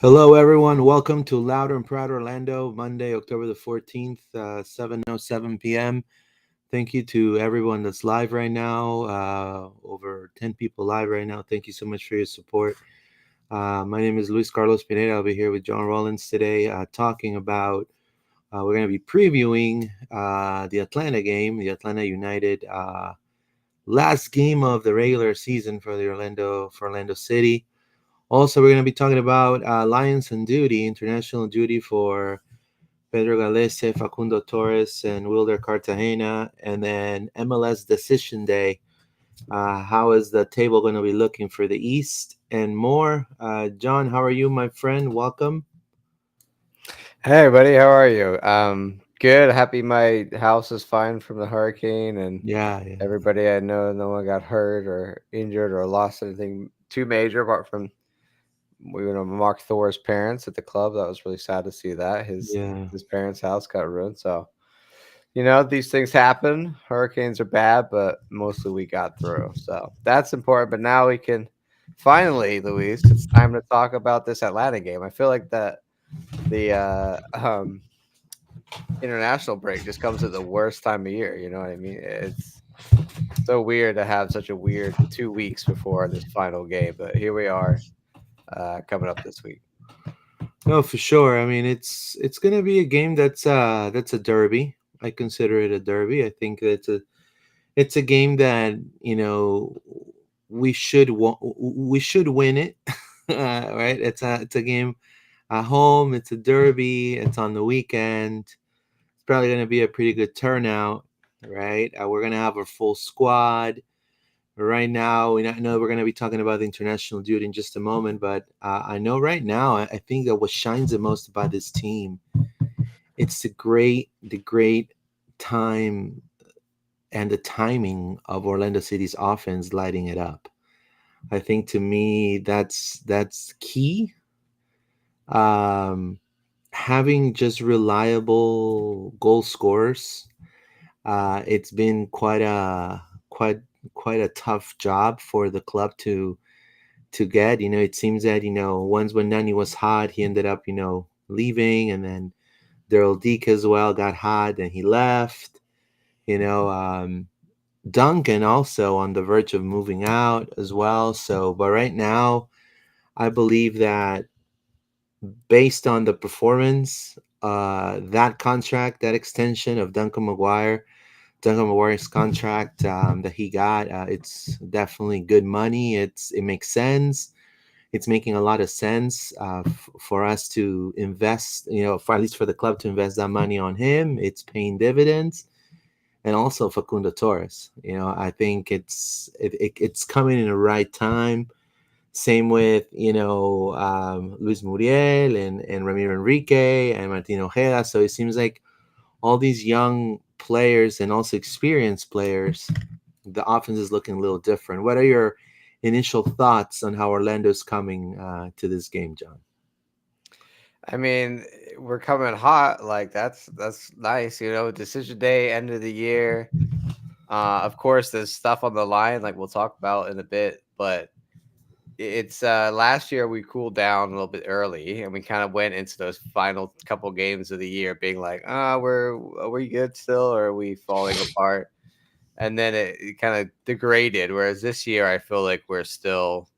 Hello, everyone. Welcome to Louder and Proud Orlando, Monday, October the 14th, 7:07 p.m. Thank you to everyone that's live right now, over 10 people live right now. Thank you so much for your support. My name is Luis Carlos Pineda. I'll be here with John Rollins today talking about, we're going to be previewing the Atlanta game, the Atlanta United last game of the regular season for Orlando City. Also, we're going to be talking about Lions on duty, international duty for Pedro Gallese, Facundo Torres, and Wilder Cartagena, and then MLS Decision Day. How is the table going to be looking for the East and more? John, how are you, my friend? Welcome. Hey everybody, how are you? Good. Happy my house is fine from the hurricane, and Yeah, yeah, everybody I know, no one got hurt or injured or lost anything too major apart from Mark Thor's parents at the club. That was really sad to see that yeah, his parents' house got ruined. So these things happen. Hurricanes are bad, but mostly we got through. So that's important. But now we can finally, Luis, it's time to talk about this Atlanta game. I feel like that the international break just comes at the worst time of year. You know what I mean? It's so weird to have such a weird 2 weeks before this final game, but here we are coming up this week. no, for sure. I mean, it's going to be a game that's a derby. I consider it a derby. I think it's a game that we should win it. Right, it's a game at home. It's a derby. It's on the weekend. It's probably going to be a pretty good turnout. Right, we're going to have a full squad. Right now, I know we're going to be talking about the international dude in just a moment, but I know right now, I think that what shines the most about this team, it's the great time and the timing of Orlando City's offense lighting it up. I think to me that's key. Um, Having just reliable goal scorers, it's been quite a tough job for the club to get. It seems that once when Nani was hot, he ended up leaving, and then Daryl Deke as well got hot and he left. You know, Duncan also on the verge of moving out as well. So, but right now, I believe that based on the performance, that contract, that extension of Duncan McGuire's contract that he got, it's definitely good money. It makes sense. It's making a lot of sense for us to invest. For at least for the club to invest that money on him. It's paying dividends, and also Facundo Torres. I think it's coming in the right time. Same with Luis Muriel and Ramiro Enrique and Martin Ojeda. So it seems like all these young players and also experienced players, the offense is looking a little different. What are your initial thoughts on how Orlando's coming to this game, John? I mean, we're coming hot. Like that's nice. Decision day, end of the year. Of course, there's stuff on the line like we'll talk about in a bit, but it's last year we cooled down a little bit early and we kind of went into those final couple games of the year being like, are we good still or are we falling apart? And then it kind of degraded. Whereas this year I feel like we're still,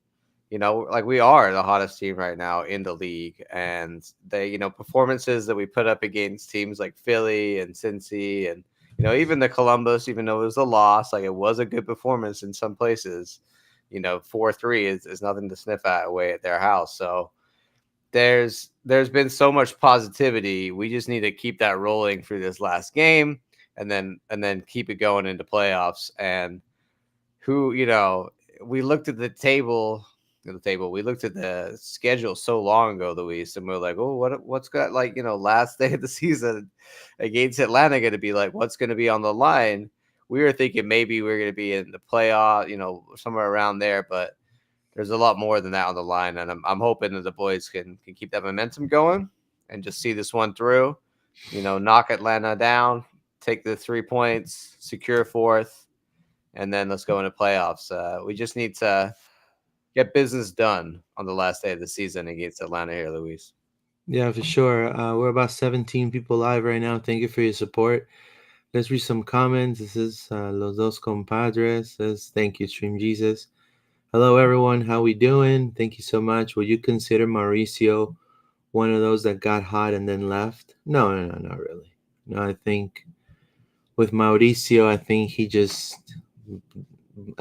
like we are the hottest team right now in the league. And the, performances that we put up against teams like Philly and Cincy and, even the Columbus, even though it was a loss, like it was a good performance in some places. 4-3 is nothing to sniff at away at their house. So there's been so much positivity. We just need to keep that rolling through this last game and then keep it going into playoffs. And who, we looked at we looked at the schedule so long ago, Luis, and we are like, oh, what's got, like, last day of the season against Atlanta going to be like? What's going to be on the line? We were thinking maybe we are going to be in the playoff, somewhere around there, but there's a lot more than that on the line, and I'm hoping that the boys can keep that momentum going and just see this one through. Knock Atlanta down, take the 3 points, secure fourth, and then let's go into playoffs. We just need to get business done on the last day of the season against Atlanta here, Luis. Yeah, for sure. We're about 17 people live right now. Thank you for your support. Let's read some comments. This is Los Dos Compadres. Says, thank you, Stream Jesus. Hello, everyone. How we doing? Thank you so much. Would you consider Mauricio one of those that got hot and then left? No, no, no, not really. No, I think with Mauricio, I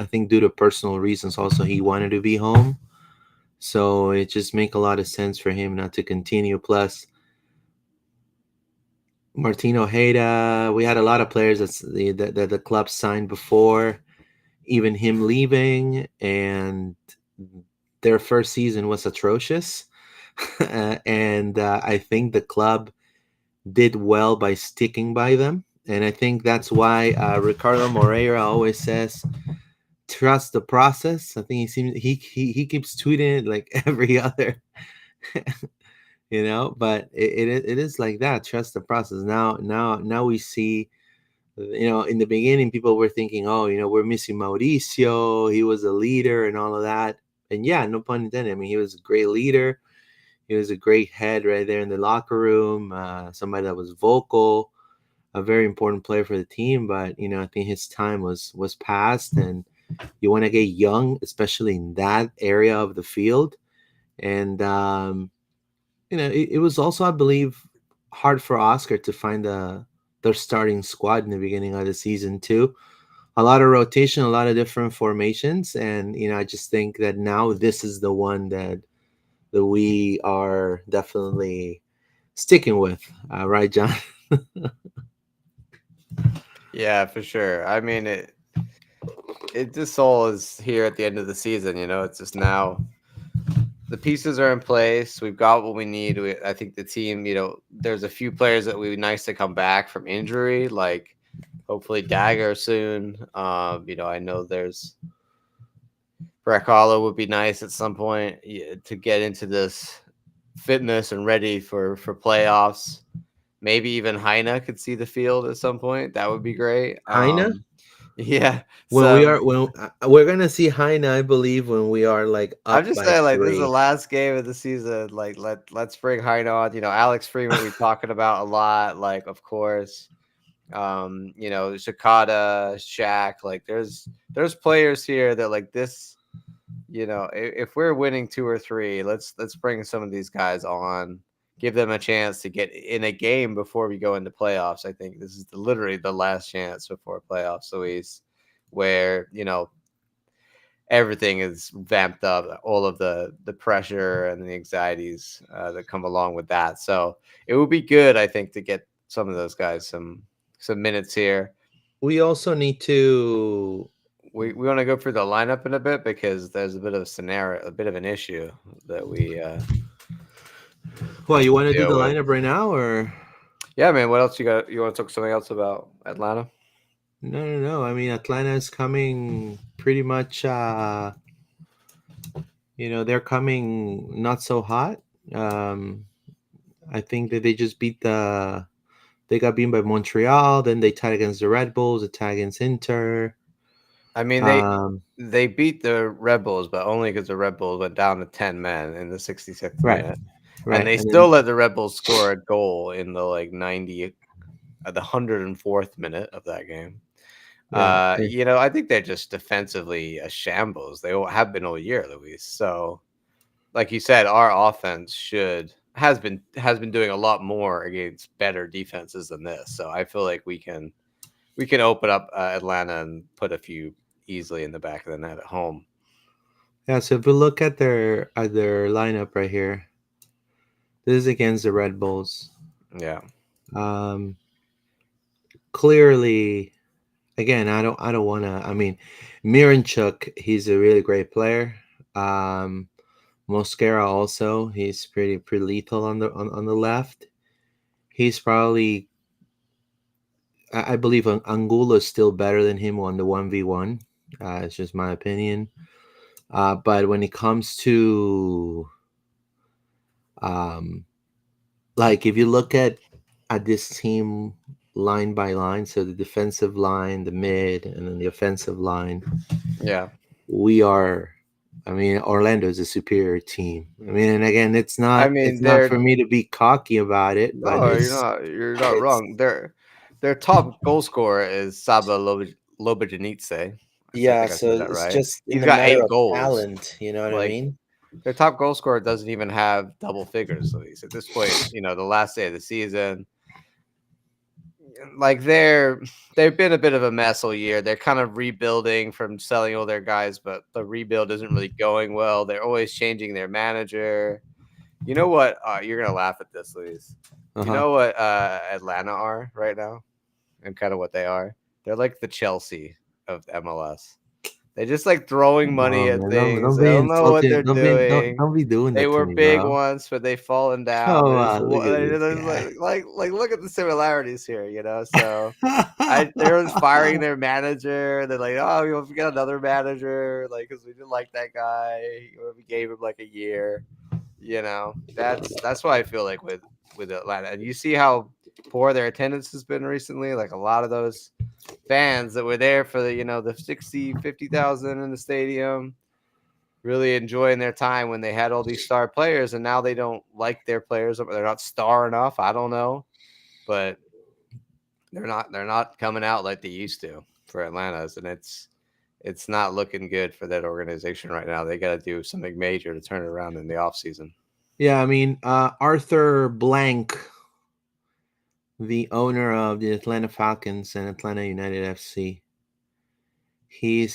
think due to personal reasons, also he wanted to be home. So it just make a lot of sense for him not to continue. Plus, Martino Hayda, we had a lot of players that the club signed before even him leaving, and their first season was atrocious. And I think the club did well by sticking by them. And I think that's why Ricardo Moreira always says, trust the process. I think he keeps tweeting it like every other, but it is like that. Trust the process. Now we see, in the beginning, people were thinking, oh, we're missing Mauricio. He was a leader and all of that. And yeah, no pun intended. I mean, he was a great leader. He was a great head right there in the locker room. Somebody that was vocal, a very important player for the team. But I think his time was past, and you want to get young, especially in that area of the field. And it was also, I believe, hard for Oscar to find their starting squad in the beginning of the season too. A lot of rotation, a lot of different formations, and I just think that now this is the one that we are definitely sticking with, right, John? Yeah, for sure. I mean, it just all is here at the end of the season. It's just now the pieces are in place. We've got what we need. I think the team, there's a few players that would be nice to come back from injury, like hopefully Dagger soon. I know there's Brecalo would be nice at some point, yeah, to get into this fitness and ready for playoffs. Maybe even Heine could see the field at some point. That would be great. Heine, Yeah. when we So are when we're gonna see Heine, I believe, when we are like I'm up just by saying, like, this is the 3. last game of the season. Like, let's bring Heine on. Alex Freeman we talking about a lot. Like, of course, Shakata, Shaq. Like, there's players here that like this. If we're winning two or three, let's bring some of these guys on, give them a chance to get in a game before we go into playoffs. I think this is literally the last chance before playoffs, Luis, where everything is vamped up, all of the pressure and the anxieties that come along with that. So it would be good, I think, to get some of those guys some minutes here. We also need to. We want to go through the lineup in a bit because there's a bit of a scenario, a bit of an issue that we Well, you have to want to do the deal with. lineup right now, or Yeah, man. What else you got? You want to talk something else about Atlanta? no? No, no. I mean, Atlanta is coming pretty much. They're coming not so hot. Um, I think that they got beaten by Montreal. Then they tied against the Red Bulls. They tied against Inter. I mean, Um, they beat the Red Bulls, but only because the Red Bulls went down to 10 men in the 66th right, minute, and right, they and still then let the Red Bulls score a goal in the like 90, the 104th minute of that game. yeah, I think they're just defensively a shambles. They have been all year, Luis. So, like you said, our offense has been doing a lot more against better defenses than this. So I feel like we can open up Atlanta and put a few easily in the back of the net at home. yeah. So if we look at their lineup right here, this is against the Red Bulls. Yeah. Um, Clearly, again, I don't want to. I mean, Miranchuk, he's a really great player. Um, Mosquera also, he's pretty lethal on the left. He's probably, I believe, Angulo is still better than him on the 1v1. It's just my opinion. But when it comes to, um, like, if you look at this team line by line, so the defensive line, the mid, and then the offensive line, Yeah. we are. I mean, Orlando is a superior team. I mean, and again, I it's mean, not they're for me to be cocky about it, but no, you're not it's wrong. Their top goal scorer is Saba Lobajanice. I yeah. think I So said that it's right. just in He's the got matter 8 of goals. talent. You know what I Like mean? their top goal scorer doesn't even have double figures. At least at this point, the last day of the season, like they've been a bit of a mess all year. They're kind of rebuilding from selling all their guys, but the rebuild isn't really going well. They're always changing their manager. You know what? You're gonna laugh at this, Luis. Uh You huh. know what Atlanta are right now, and kind of what they are. They're like the Chelsea of MLS. They just like throwing money Oh at man, things. don't They be don't know what insulting. they're doing. Don't be doing They that to were me, big bro. once, but they've fallen down. Come They're just on, look at this guy. like look at the similarities here, So they're firing their manager. They're like, oh, we got another manager, like because we didn't like that guy. We gave him like a year. That's what I feel like with Atlanta. And you see how poor their attendance has been recently. Like a lot of those fans that were there for the 60, 50,000 in the stadium, really enjoying their time when they had all these star players, and now they don't like their players. They're not star enough. I don't know, but they're not coming out like they used to for Atlanta's, and it's not looking good for that organization right now. They got to do something major to turn it around in the offseason. Yeah, I mean, Arthur Blank, the owner of the Atlanta Falcons and Atlanta United FC, he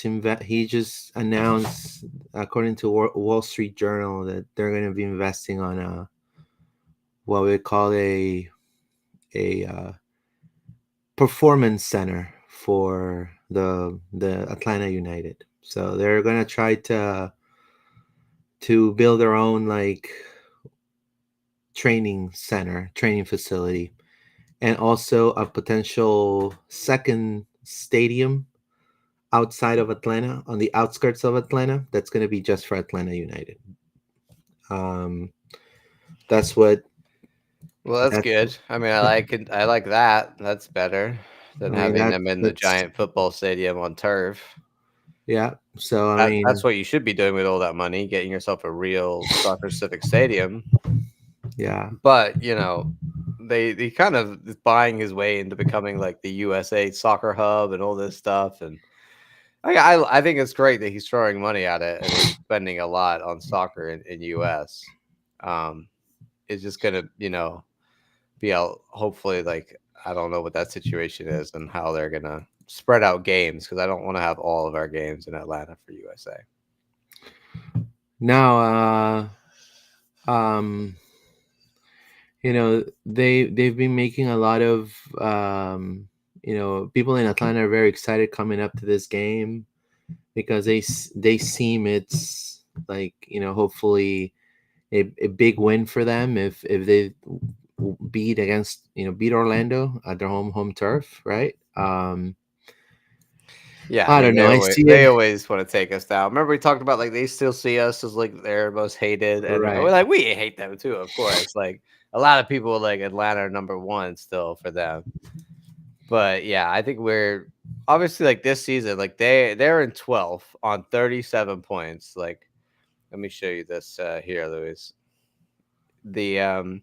just announced, according to Wall Street Journal, that they're going to be investing on what we call a performance center for the Atlanta United. So they're going to try to build their own like training center, training facility, and also a potential second stadium outside of Atlanta, on the outskirts of Atlanta, that's going to be just for Atlanta United. Um, that's what Well, that's that's. good. I mean, I like it. I like that. That's better I than mean having them in the that's giant football stadium on turf. yeah. So I That's mean, what you should be doing with all that money, getting yourself a real soccer civic stadium. yeah. But they kind of is buying his way into becoming like the USA soccer hub and all this stuff. And I think it's great that he's throwing money at it and he's spending a lot on soccer in US. Um, it's just gonna be out hopefully, like I don't know what that situation is and how they're gonna spread out games because I don't want to have all of our games in Atlanta for USA. Now, um, they've been making a lot of people in Atlanta are very excited coming up to this game because they seem it's like hopefully a big win for them if they beat Orlando at their home turf, right? Yeah, I I mean don't know. I see they it always want to take us down. Remember we talked about like they still see us as like their most hated, and we're right. like we hate them too, of course. Like a lot of people like Atlanta are number one still for them. But yeah, I think we're obviously like this season, like they're in 12th on 37 points. Like let me show you this here, Luis. The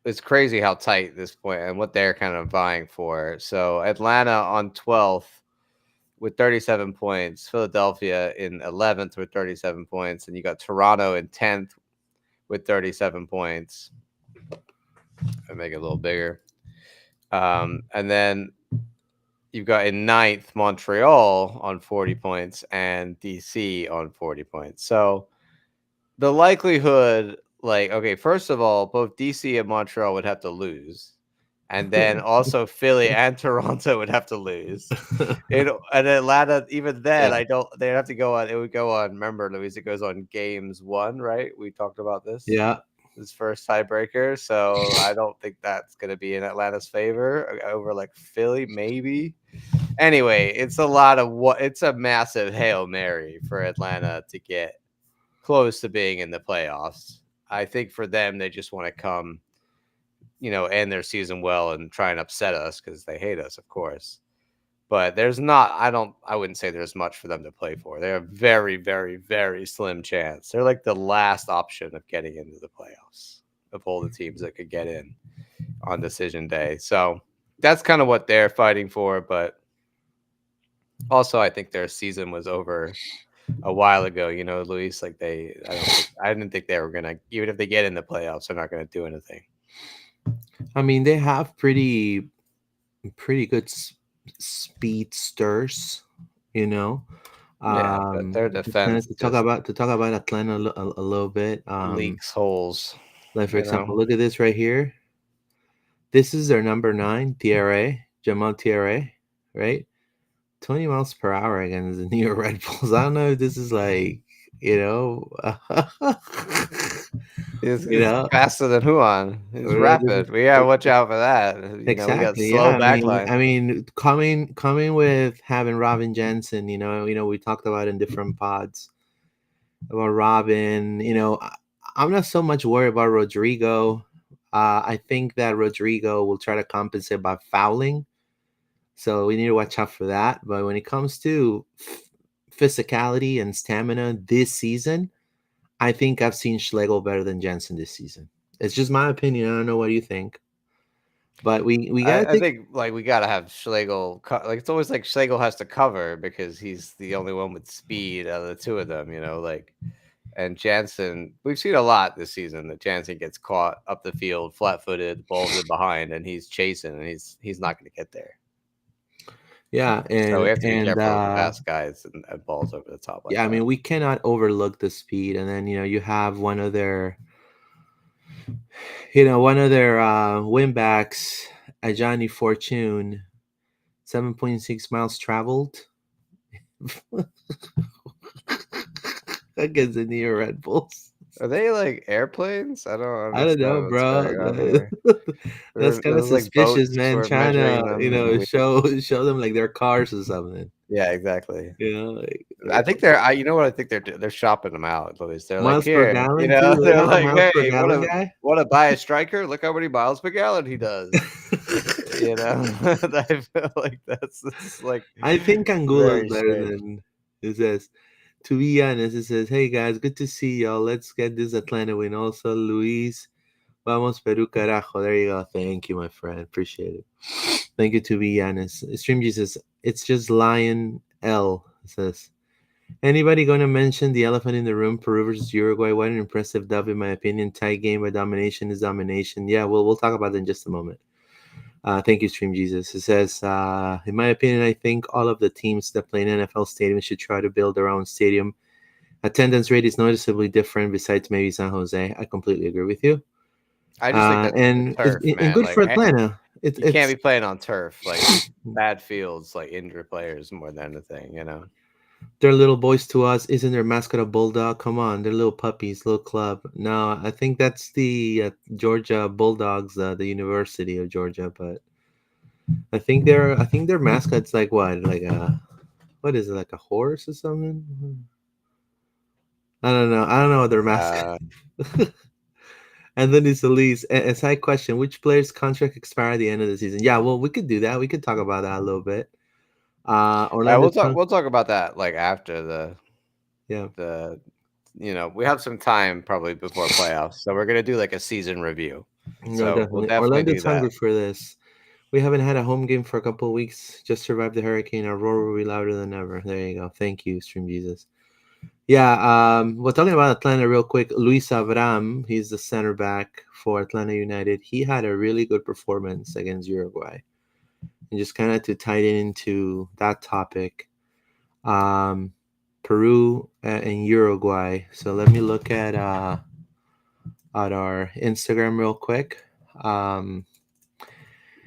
It's crazy how tight this point and what they're kind of vying for. So Atlanta on 12th with 37 points, Philadelphia in 11th with 37 points, and you got Toronto in 10th with 37 points. I make it a little bigger. And then you've got in ninth Montreal on 40 points and DC on 40 points. So the likelihood, like, okay, first of all, both DC and Montreal would have to lose. And then also Philly and Toronto would have to lose. And Atlanta, even then, Yeah, I don't. They'd have to go on. It would go on. Remember, Louise, it goes on games one, right? We talked about yeah. this first tiebreaker. So I don't think that's going to be in Atlanta's favor over like Philly, maybe. Anyway, it's a lot of what. It's a massive hail mary for Atlanta to get close to being in the playoffs. I think for them, they just want to come, end their season well and try and upset us because they hate us, of course. But there's not. I don't. I wouldn't say there's much for them to play for. They're a very, very, very slim chance. They're like the last option of getting into the playoffs of all the teams that could get in on decision day. So that's kind of what they're fighting for. But also, I think their season was over a while ago. You know, Luis. Like I didn't think they were gonna. Even if they get in the playoffs, they're not gonna do anything. I mean, they have pretty good speedsters, you know. Yeah, but their Just kind of defense just to talk about Atlanta a little bit. leaks holes. Like for You know. example, look at this right here. This is their number 9, TRA, Jamal TRA, right? 20 miles per hour against the New York Red Bulls. I don't know if this is like, you know, you He's know, faster than Juan. He's this rapid. is We gotta watch out for that. You know, we got exactly, slow yeah. backline. I mean, coming with having Robin Jensen, we talked about in different pods about Robin. I'm not so much worried about Rodrigo. I think that Rodrigo will try to compensate by fouling, so we need to watch out for that. But when it comes to physicality and stamina this season, I think I've seen Schlegel better than Jensen this season. It's just my opinion. I don't know what you think, but we gotta I take. think like we gotta have Schlegel. Like it's always like Schlegel has to cover because he's the only one with speed out of the two of them. You know, like and Jansen. We've seen a lot this season that Jansen gets caught up the field, flat-footed, balls in behind, and he's chasing, and he's not going to get there. Yeah, So we and have to be careful with fast guys and balls over the top like yeah, I that. mean we cannot overlook the speed. And then you have one of their win backs, Ajani Fortune, 7.6 miles traveled against the New York Red Bulls. Are they like airplanes? I don't I don't know, understand what's bro. going on here. That's kind of There's like suspicious, boats man. for Trying measuring to, them, and we, show them like their cars or something. yeah, exactly. Like, I think they're. You know what I think they're shopping them out, Louis. They're like, miles per here, you gallon know, too. They they're have a like, miles per hey, gallon guy. want to buy a striker? Look how many miles per gallon he does. You know, I feel like that's like I think Angulo is very better strange. than it says. To be honest, it says, "Hey guys, good to see y'all. Let's get this Atlanta win." Also, Luis, vamos Peru, carajo. There you go. Thank you, my friend. Appreciate it. Thank you. To be honest, Stream Jesus, it's just Lion L. It says. Anybody going to mention the elephant in the room? Peru versus Uruguay. What an impressive dub, in my opinion. Tie game by domination is domination. Yeah, we'll talk about that in just a moment. Thank you, Stream Jesus. It says, in my opinion, I think all of the teams that play in NFL stadiums should try to build their own stadium. Attendance rate is noticeably different, besides maybe San Jose. I completely agree with you. I just think that's the turf, And man. good Like for Atlanta. you can't It's be playing on turf. Like bad fields, like injure players more than anything. You know. they're little boys to us. Isn't their mascot a bulldog? Come on, they're little puppies, little club. No, I think that's the Georgia Bulldogs, the University of Georgia. But I think their mascot's like what, like a what is it, like a horse or something? I don't know. I don't know what their mascot. Uh, And then it's Elise. A side question: which player's contract expire at the end of the season? Yeah, well, we could do that. We could talk about that a little bit. Orlando. we'll talk about that like after Yeah, the we have some time probably before playoffs, so we're gonna do like a season review. no, So we'll definitely. definitely do Orlando's that. hungry for this. We haven't had a home game for a couple of weeks. Just survived the hurricane. Our roar will be louder than ever. There you go. Thank you, Stream Jesus. Yeah, we're talking about Atlanta real quick. Luis Avram, he's the center back for Atlanta United. He had a really good performance against Uruguay. And just kind of to tie it into that topic, um, Peru and Uruguay. So let me look at our Instagram real quick. Um,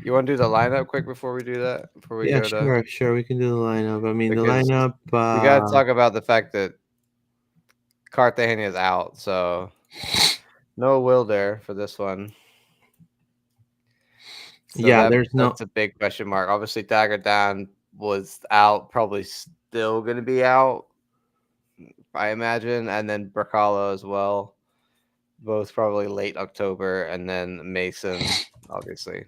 You want to do the lineup quick before we do that? Before we yeah, go to sure. We can do the lineup. I mean, the because lineup. we got to talk about the fact that Cartagena is out, so no Wilder for this one. So Yeah, there's no. that's a big question mark. Obviously, Dagger Down was out, probably still going to be out, I imagine, and then Bracalo as well. Both probably late October, and then Mason, obviously.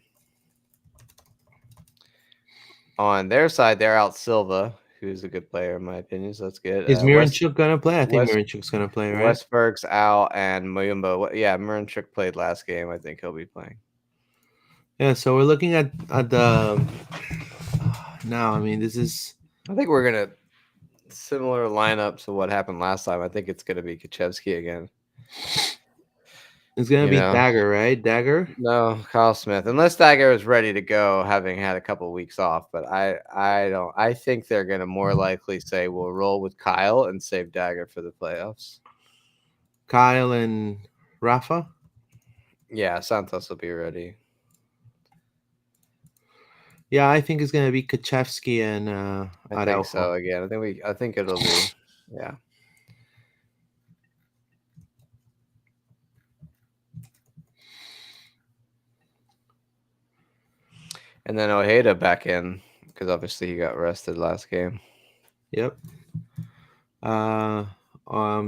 On their side, they're out Silva, who's a good player in my opinion. So that's good. Is Miranchuk gonna play? I think Miranchuk's gonna play, right? Westberg's out, and Muyumbo. Yeah, Miranchuk played last game. I think he'll be playing. Yeah. So we're looking at the now. I mean, this is I think we're gonna similar lineup to what happened last time. I think it's gonna be Kaczewski again. it's gonna You be know, Dagger, right? Dagger. no Kyle Smith, unless Dagger is ready to go, having had a couple weeks off. But I don't. I think they're gonna more likely say we'll roll with Kyle and save Dagger for the playoffs. Kyle and Rafa. Yeah, Santos will be ready. Yeah, I think it's gonna be Kaczewski and I think Araujo. so. Again, I think it'll be. Yeah, and then Ojeda back in because obviously he got rested last game. Yep.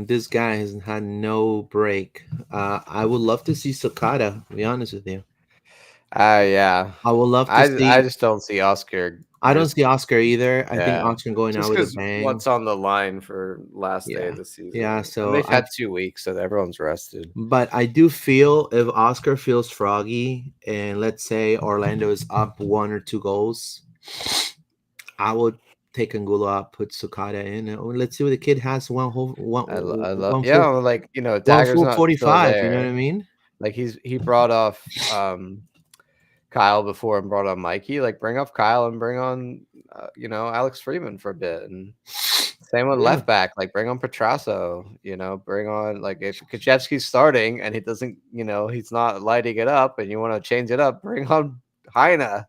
This guy has had no break. I would love to see Sakata. To be honest with you, Yeah. I would love to I see. just don't see Oscar I don't see risking. Oscar either. I think Yeah, Oscar going out just with a because bang. what's on the line for last day Yeah, of the season, yeah. and So they've had 2 weeks, so everyone's rested. but I do feel if Oscar feels froggy, and let's say Orlando is up 1 or 2 goals, I would take Angulo out, put Sakata in. Let's see what the kid has. I love, One yeah, full like one Dagger's full not still 45. You know what I there. mean? Like he brought off Kyle before and brought on Mikey. Like bring off Kyle and bring on Alex Freeman for a bit, and same with Yeah. left back. Like bring on Petrasso. Bring on like if Kaczewski's starting and he doesn't, he's not lighting it up, and you want to change it up, bring on Heine.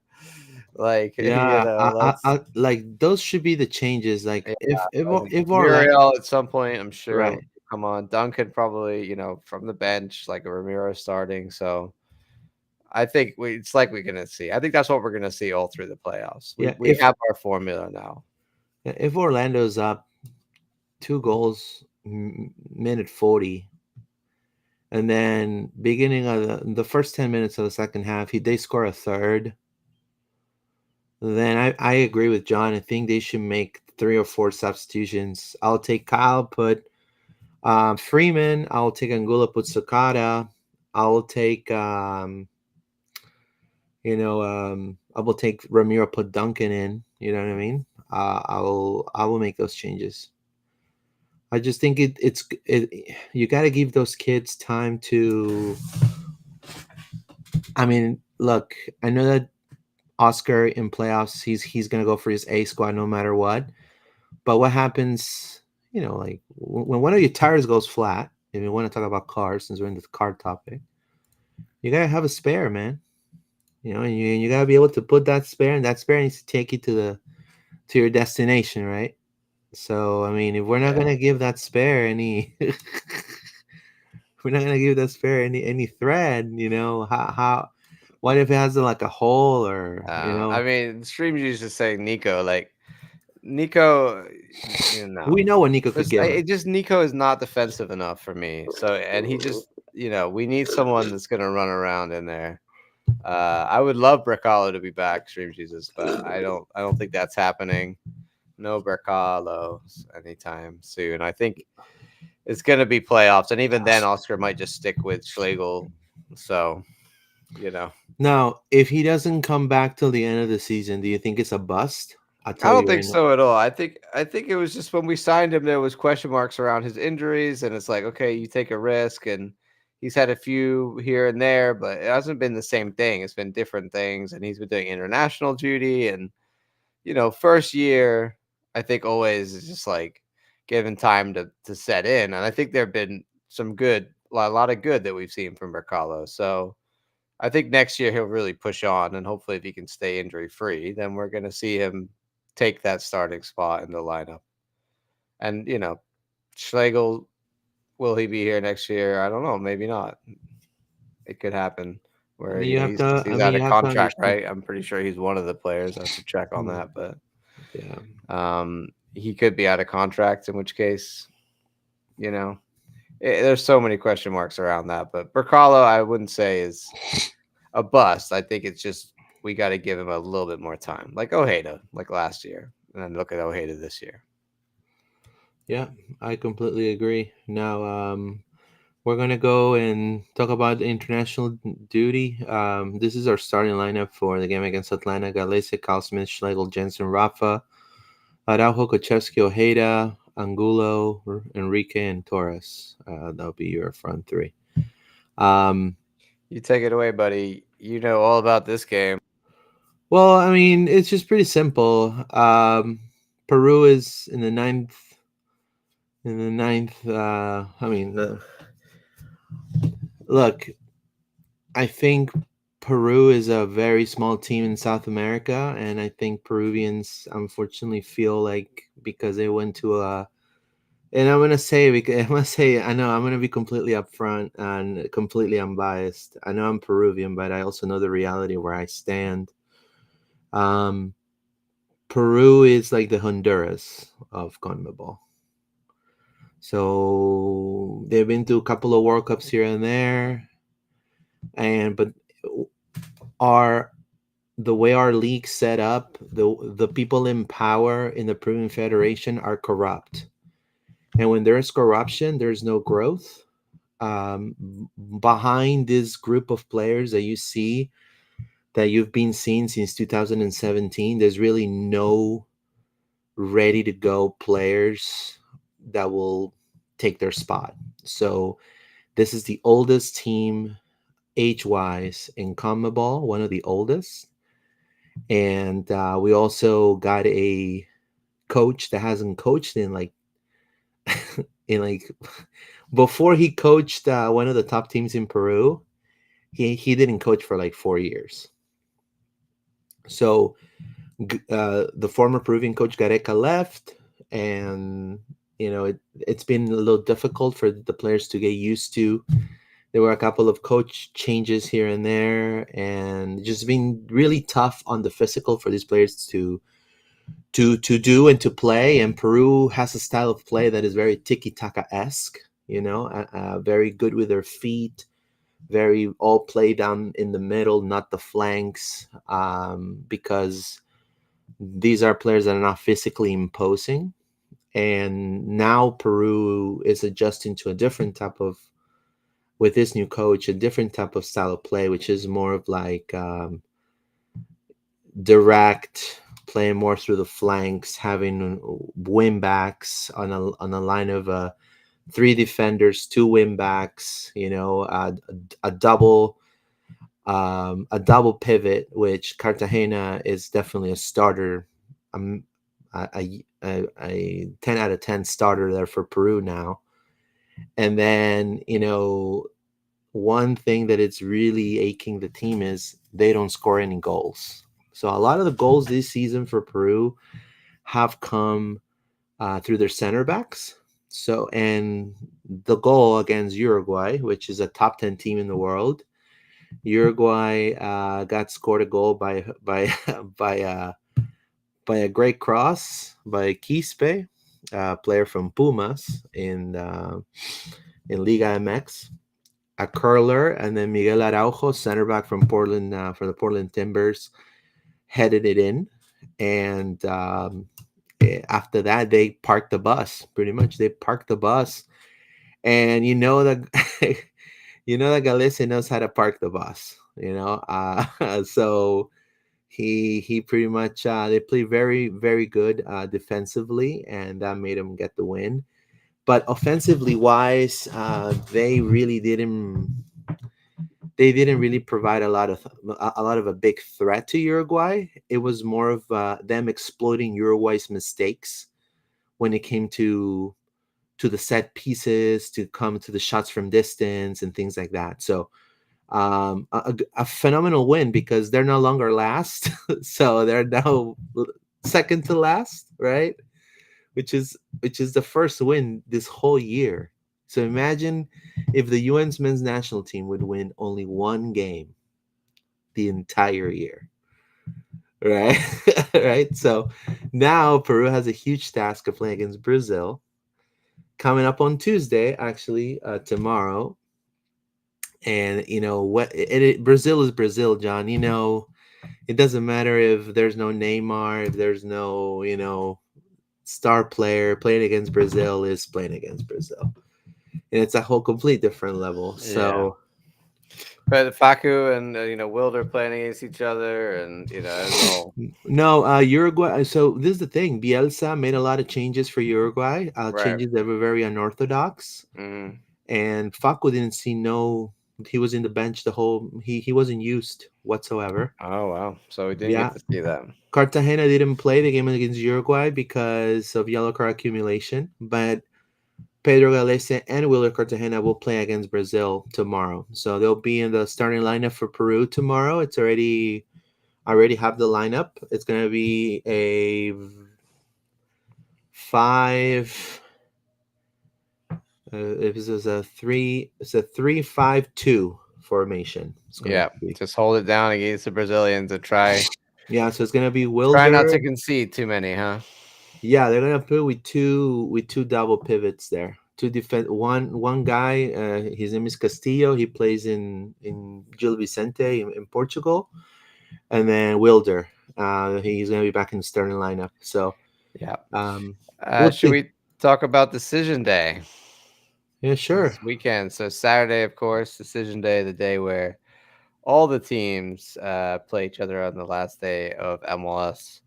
Like Yeah, let's like those should be the changes. Like yeah. if Orlando, Muriel at some point, I'm sure will right? come on. Duncan probably, from the bench, like a Ramiro starting. So I think it's like we're gonna see. I think that's what we're gonna see all through the playoffs. We Yeah, we have our formula now. if Orlando's up 2 goals, minute 40, and then beginning of the first 10 minutes of the second half, they score a third. Then I agree with John. I think they should make 3 or 4 substitutions. I'll take Kyle, put Freeman. I'll take Angulo, put Sakata. I'll take I will take Ramiro, put Duncan in. You know what I mean? I will make those changes. I just think you got to give those kids time to. I mean, look, I know that Oscar in playoffs, he's gonna go for his A squad no matter what. But what happens? Like when one of your tires goes flat, if you want to talk about cars, since we're in the car topic, you gotta have a spare, man. And you gotta be able to put that spare, and that spare needs to take you to your destination, right? So I mean, if we're not Yeah. gonna give that spare any, we're not gonna give that spare any thread. How what if it has like a hole or I mean, stream used to say Nico. Like Nico, we know what Nico could give us. it just Nico is not defensive enough for me. So and he just we need someone that's gonna run around in there. I would love Brecalo to be back, Stream Jesus, but I don't think that's happening. No Brecalo anytime soon. I think it's gonna be playoffs, and even then, Oscar might just stick with Schlegel. So, Now, if he doesn't come back till the end of the season, do you think it's a bust? I'll I tell don't you think right now. so at all. I think it was just when we signed him, there was question marks around his injuries, and it's like, okay, you take a risk, and he's had a few here and there, but it hasn't been the same thing. It's been different things, and he's been doing international duty, and first year, I think always is just like given time to set in, and I think there've been a lot of good that we've seen from Mercado. So I think next year he'll really push on, and hopefully, if he can stay injury free, then we're going to see him take that starting spot in the lineup. And Schlegel, will he be here next year? I don't know. Maybe not. It could happen I where mean, you have to. I he's mean, out you of have to contract, understand. right? I'm pretty sure he's one of the players. I have to check on Hmm. that, but Yeah. he could be out of contract. In which case, you know, there's so many question marks around that. But Bercalo, I wouldn't say is a bust. I think it's just we got to give him a little bit more time, like Ojeda, like last year, and then look at Ojeda this year. Yeah, I completely agree. Now, we're gonna go and talk about international duty. This is our starting lineup for the game against Atlanta: Gallese, Carl Smith, Schlegel, Jensen, Rafa, Araujo, Kochevsky, Ojeda, Angulo, Enrique, and Torres. That'll be your front three. Um, You take it away, buddy. You know all about this game. well, I mean, it's just pretty simple. Peru is in the ninth. In the ninth, look, I think Peru is a very small team in South America, and I think Peruvians unfortunately feel like because they went to a, and I'm gonna say, I'm gonna say, I know I'm gonna be completely upfront and completely unbiased. I know I'm Peruvian, but I also know the reality where I stand. Um, Peru is like the Honduras of CONMEBOL. So they've been to a couple of World Cups here and there, and but our the way our league set up, the people in power in the Peruvian Federation are corrupt, and when there's corruption, there's no growth. Behind this group of players that you see that you've been seeing since 2017, there's really no ready to go players that will take their spot. So this is the oldest team age wise in CONMEBOL, one of the oldest. And we also got a coach that hasn't coached in like in like before he coached one of the top teams in Peru. He didn't coach for like 4 years. So the former Peruvian coach Gareca left, and it's been a little difficult for the players to get used to. There were a couple of coach changes here and there, and just been really tough on the physical for these players to do and to play. And Peru has a style of play that is very tiki taka esque. Very good with their feet, very all play down in the middle, not the flanks, because these are players that are not physically imposing. And now Peru is adjusting to a different type of, with this new coach, a different type of style of play, which is more of like direct, playing more through the flanks, having wing backs on a line of three defenders, two wing backs. A double a double pivot, which Cartagena is definitely a starter. A 10 out of 10 starter there for Peru now. And then, one thing that it's really aching the team is they don't score any goals. So a lot of the goals this season for Peru have come through their center backs. So, and the goal against Uruguay, which is a top 10 team in the world, Uruguay got scored a goal by by by a great cross by Quispe, player from Pumas in Liga MX, a curler, and then Miguel Araujo, center back from Portland, for the Portland Timbers, headed it in. And after that, they parked the bus. Pretty much, they parked the bus, and that that Gallese knows how to park the bus. So he pretty much they play very very good defensively, and that made him get the win. But offensively wise, they didn't really provide a lot of a big threat to Uruguay. It was more of them exploiting Uruguay's mistakes when it came to the set pieces, to come to the shots from distance and things like that. So a phenomenal win, because they're no longer last. So they're now second to last, right? Which is the first win this whole year. So imagine if the UN's men's national team would win only one game the entire year, right? Right. So now Peru has a huge task of playing against Brazil coming up on Tuesday, actually, tomorrow. And Brazil is Brazil, John. It doesn't matter if there's no Neymar, if there's no, star player. Playing against Brazil is playing against Brazil, and it's a whole complete different level. Yeah. So But Faku and Wilder playing against each other, and it's all no, Uruguay. So this is the thing. Bielsa made a lot of changes for Uruguay. right. Changes that were very unorthodox, Hmm. and Facu didn't see no. He was in the bench the whole. He wasn't used whatsoever. Oh wow! So we didn't get Yeah, to see that. Cartagena didn't play the game against Uruguay because of yellow card accumulation, but Pedro Gallese and Willer Cartagena will play against Brazil tomorrow. So they'll be in the starting lineup for Peru tomorrow. It's already I already have the lineup. It's gonna be a five. If this is a three, it's a 3-5-2 formation. It's going Yeah, to be. just hold it down against the Brazilians and Yeah, so it's gonna be try not Wilder. to concede too many, huh? Yeah, they're gonna put with two double pivots there. Two defend one guy. His name is Castillo. He plays in Gil Vicente in Portugal, and then Wilder. He's gonna be back in the starting lineup. So Yeah. we'll Should see. we talk about decision day Yeah, sure. this weekend? So Saturday, of course, decision day, the day where all the teams play each other on the last day of MLS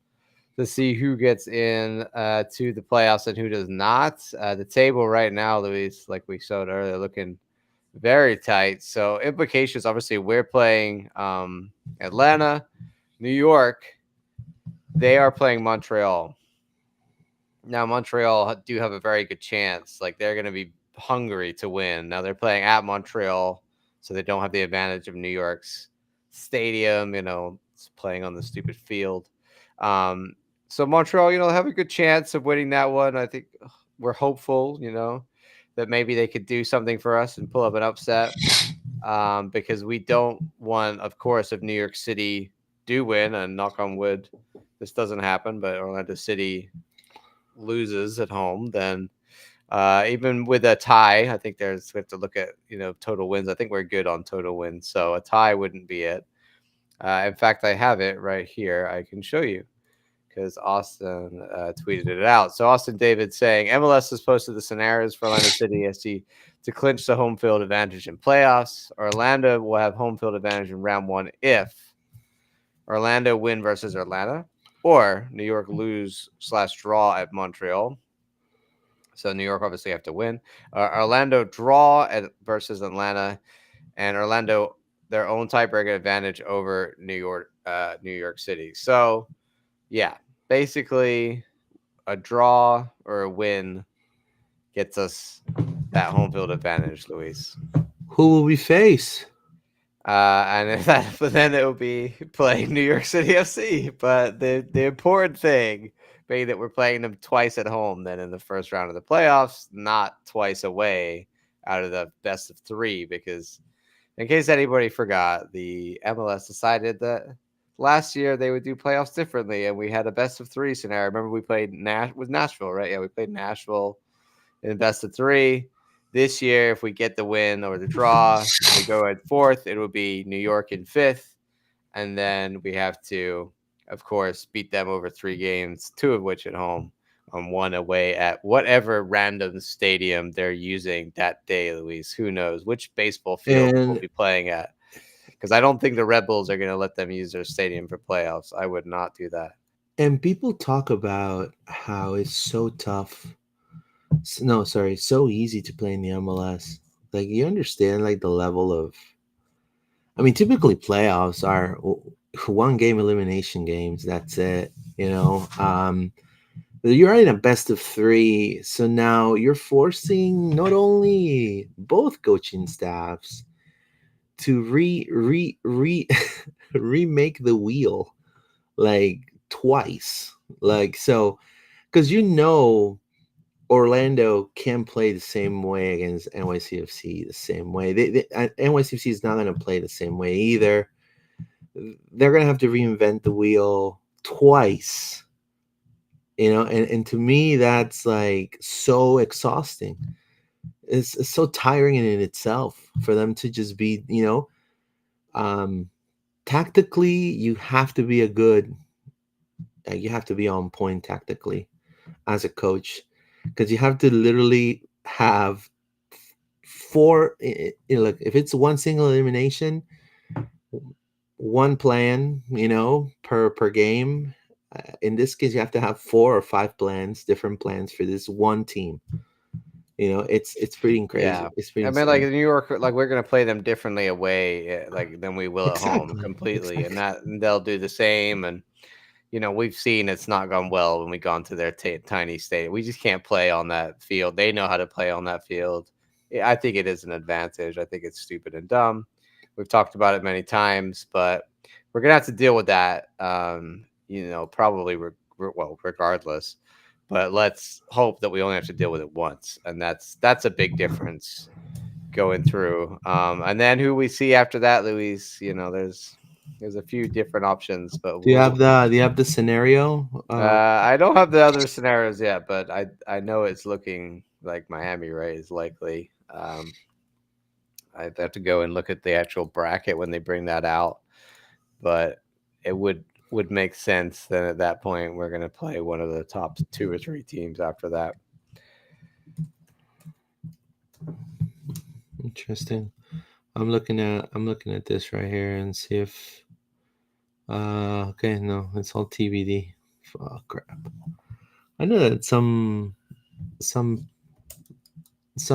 to see who gets in to the playoffs and who does not. The table right now, Luis, like we showed earlier, looking very tight. So implications, obviously, we're playing Atlanta, New York. They are playing Montreal. Now Montreal do have a very good chance. Like they're going to be hungry to win. Now they're playing at Montreal, so they don't have the advantage of New York's stadium. It's playing on the stupid field. Um, so Montreal, have a good chance of winning that one. I think we're hopeful. That maybe they could do something for us and pull up an upset. Because we don't want, of course, if New York City do win, and knock on wood, this doesn't happen, but Orlando City loses at home, then even with a tie, I think we have to look at total wins. I think we're good on total wins, so a tie wouldn't be it. In fact, I have it right here. I can show you because Austin tweeted it out. So Austin David saying MLS has posted the scenarios for Orlando City SC to clinch the home field advantage in playoffs. Orlando will have home field advantage in round one if Orlando win versus Atlanta, or New York lose/draw at Montreal. So New York obviously have to win. Orlando draw versus Atlanta, and Orlando their own tiebreaker advantage over New York City. So yeah, basically a draw or a win gets us that home field advantage, Luis. Who will we face? And if that, but then it will be playing New York City FC. But the important thing being that we're playing them twice at home, then in the first round of the playoffs, not twice away out of the best of three. Because in case anybody forgot, the MLS decided that last year they would do playoffs differently, and we had a best of three scenario. Remember, we played with Nashville, right? Yeah, we played Nashville in best of three. This year, if we get the win or the draw, we go at fourth. It will be New York in fifth. And then we have to, of course, beat them over 3 games, two of which at home, and one away at whatever random stadium they're using that day, Luis. Who knows which baseball field we'll And be playing at? Because I don't think the Red Bulls are going to let them use their stadium for playoffs. I would not do that. and people talk about how it's so tough. No, sorry, so easy to play in the MLS. Like you understand, like the level of. I mean, typically playoffs are one game elimination games. That's it. You're in a best of three, so now you're forcing not only both coaching staffs to remake the wheel like twice, like so, because Orlando can play the same way against NYCFC the same way. NYCFC is not going to play the same way either. They're going to have to reinvent the wheel twice, and to me that's like so exhausting. It's so tiring in itself for them to just be um tactically, you have to be a good, you have to be on point tactically as a coach, because you have to literally have four. Look, if it's one single elimination, one plan, per game. In this case, you have to have 4 or 5 plans, different plans for this one team. It's pretty Yeah. crazy. It's pretty I mean, like insane. in New York, like we're gonna play them differently away, like than we will at home, Exactly. completely, and Exactly. and they'll do the same. And we've seen it's not gone well when we gone to their tiny state. We just can't play on that field. They know how to play on that field. Yeah, I think it is an advantage. I think it's stupid and dumb. We've talked about it many times, but we're gonna have to deal with that. Probably regardless. But let's hope that we only have to deal with it once, and that's a big difference going through. And then who we see after that, Luis? There's a few different options, but Do you have the scenario? I don't have the other scenarios yet, but I know it's looking like Miami, right, is likely. I'd have to go and look at the actual bracket when they bring that out, but it would make sense. Then at that point, we're going to play one of the top 2 or 3 teams after that. Interesting. I'm looking at this right here and see if okay, no, it's all TBD. Oh crap. I know that some some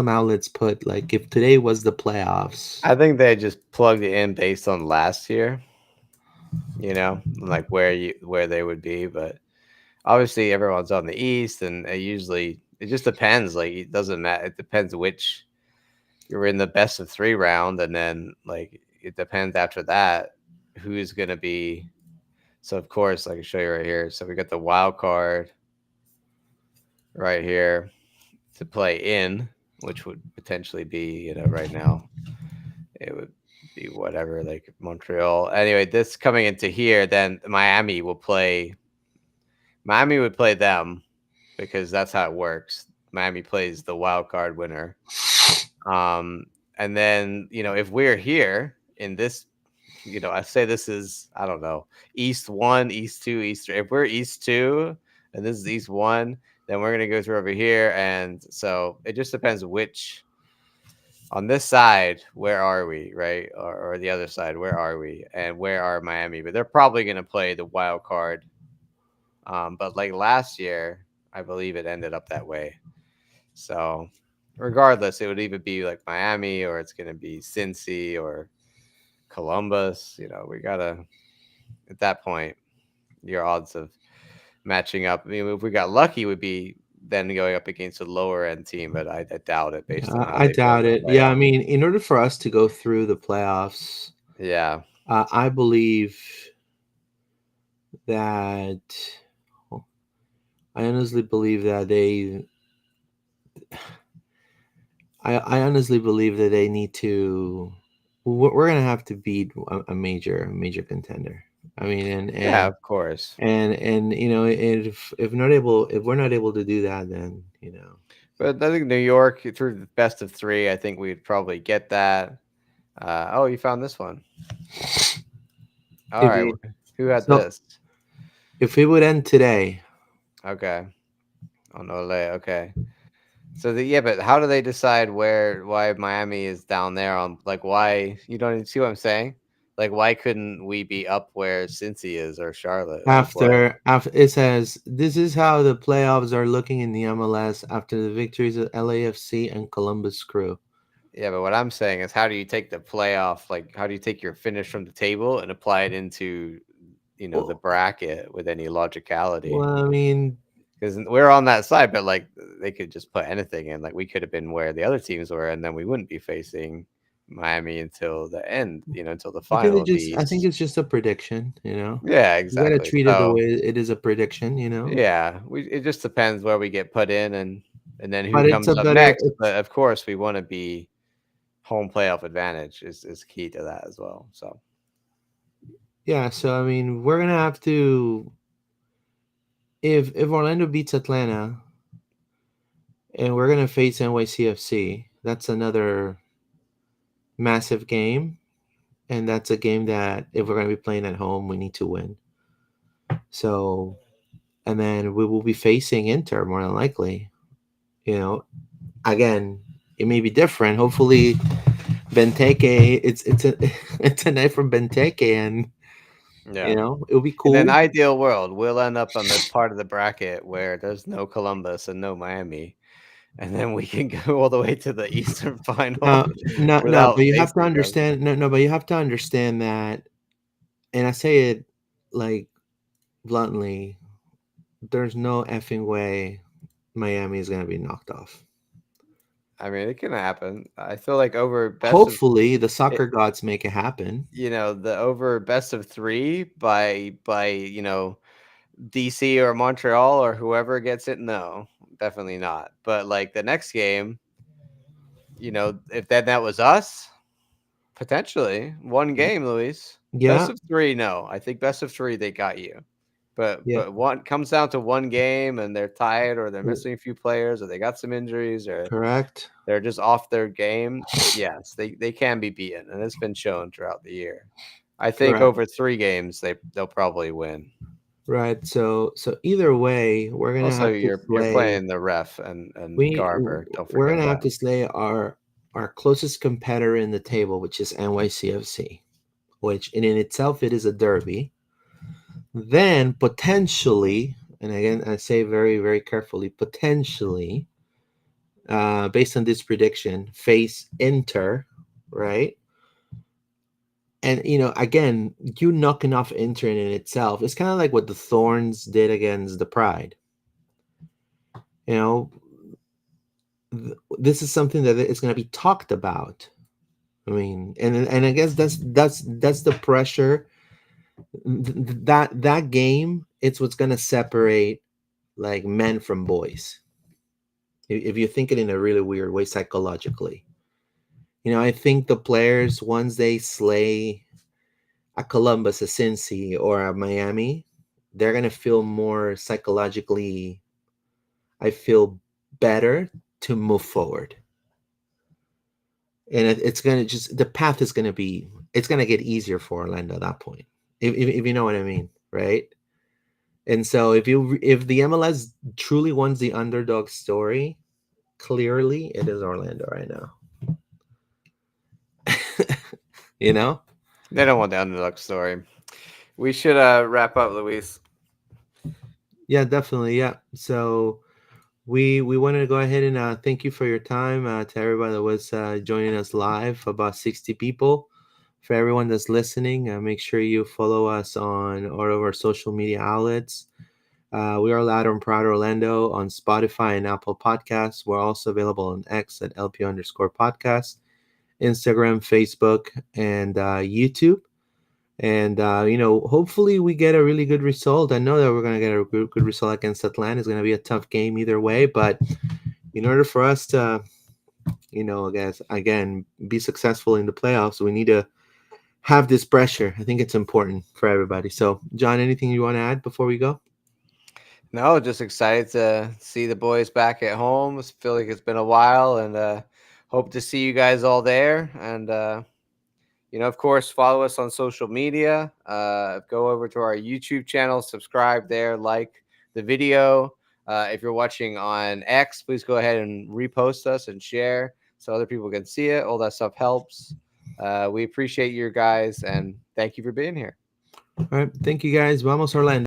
outlets put, like, if today was the playoffs. I think they just plugged it in based on last year, like where they would be, but obviously everyone's on the East, and it just depends. Like it doesn't matter. It depends which you're in the best of 3 round, and then like it depends after that who's gonna be. So of course, I can show you right here. So we got the wild card right here to play in, which would potentially be right now it would be whatever, like Montreal. Anyway, this coming into here, then Miami would play them because that's how it works. Miami plays the wild card winner. Um, and then, if we're here in this, I say this is, I don't know, East 1, East 2, East 3. If we're East 2 and this is East 1, then we're going to go through over here. And so it just depends which, on this side, where are we, right? Or the other side, where are we? And where are Miami? But they're probably going to play the wild card. But like last year, I believe it ended up that way. So regardless, it would either be like Miami or it's going to be Cincy or Columbus. We got to, at that point, your odds of matching up. I mean, if we got lucky, would be then going up against a lower end team, but I doubt it based on how I they play in doubt the it. Yeah, I playoff. mean, in order for us to go through the playoffs, Yeah. I believe that I honestly believe that I honestly believe that they need to. We're gonna have to beat a major contender. I mean, and Yeah, and of course. and if we're not able to do that, then But I think New York through the best of 3, I think we'd probably get that. Oh, you found this one. All if right. we Who had so this? if it would end today. Okay. On Ole. Okay. So yeah, but how do they decide why Miami is down there on, like, why you don't even see what I'm saying? Like why couldn't we be up where Cincy is or Charlotte? Like what? After it says, this is how the playoffs are looking in the MLS after the victories of LAFC and Columbus Crew. Yeah, but what I'm saying is how do you take the playoff, like how do you take your finish from the table and apply it into, the Well, bracket with any logicality? I mean, Because we're on that side, but like they could just put anything in. Like we could have been where the other teams were, and then we wouldn't be facing Miami until the end, until the final of the I think East. it's just a prediction. Yeah, You gotta exactly. treat it the So way it is, a prediction. yeah, it just depends where we get put in, and then who But it's a comes up better. next. But of course, we want to be home playoff advantage is key to that as well. So Yeah. So I mean, we're gonna have to, if Orlando beats Atlanta, and we're gonna face NYCFC. That's another massive game. and that's a game that if we're going to be playing at home, we need to win. So, and then we will be facing Inter more than likely. You know, again, it may be different. Hopefully, Benteke, it's a it's a night from Benteke, and Yeah. it'll be In an cool. ideal world, we'll end up on the part of the bracket where there's no Columbus and no Miami, and then we can go all the way to the Eastern final No, no, no, without but you have to facing them. understand. No, no, but you have to understand that, and I say it like bluntly. There's no effing way Miami is gonna be knocked off. I mean, it can happen. I feel like over best of Hopefully, the it, soccer gods make it happen. the over best of three by DC or Montreal or whoever gets it. No, definitely not. But like the next game, if that was us, potentially one game, Luis. Best Yeah, of three, no. I think best of three they got you. But yeah, one comes down to one game and they're tired or they're w- missing a few players or they got some injuries or correct. they're just off their game. Yes, they can be beaten, and it's been shown throughout the year. I think Correct. over three games they'll probably win. Right. So either way, we're gonna Also, have to you're slay. playing the ref and We Garber. Don't we're forget gonna have that. to slay our closest competitor in the table, which is NYCFC, which in itself it is a derby. Then potentially, and again I say very very carefully, potentially, based on this prediction, face Inter, right? And again, you knocking off Inter in itself, it's kind of like what the Thorns did against the Pride. You know, this is something that is going to be talked about. I mean, and I guess that's the pressure. That game, it's what's going to separate like men from boys. If you think it in a really weird way psychologically, I think the players once they slay a Columbus, a Cincy, or a Miami, they're gonna feel more psychologically. I feel better to move forward, and it's gonna just the path is gonna be. It's gonna get easier for Orlando at that point, if you know what I mean, right? And so if the MLS truly wants the underdog story, clearly it is Orlando right now. you know? They don't want the underdog story. We should wrap up, Luis. Yeah, definitely. Yeah. So we wanted to go ahead and thank you for your time to everybody that was joining us live, about 60 people. For everyone that's listening, make sure you follow us on all of our social media outlets. We are Loud and Proud Orlando on Spotify and Apple Podcasts. We're also available on X at LP_podcast, Instagram, Facebook, and YouTube. And hopefully we get a really good result. I know that we're going to get a good result against Atlanta. It's going to be a tough game either way, but in order for us to, I guess again, be successful in the playoffs, we need to have this pressure. I think it's important for everybody. So, John, anything you want to add before we go? No, just excited to see the boys back at home. Feel like it's been a while, and hope to see you guys all there. And of course, follow us on social media. Go over to our YouTube channel, subscribe there, like the video. If you're watching on X, please go ahead and repost us and share so other people can see it. All that stuff helps. We appreciate you guys and thank you for being here. All right. Thank you guys. Vamos, Orlando.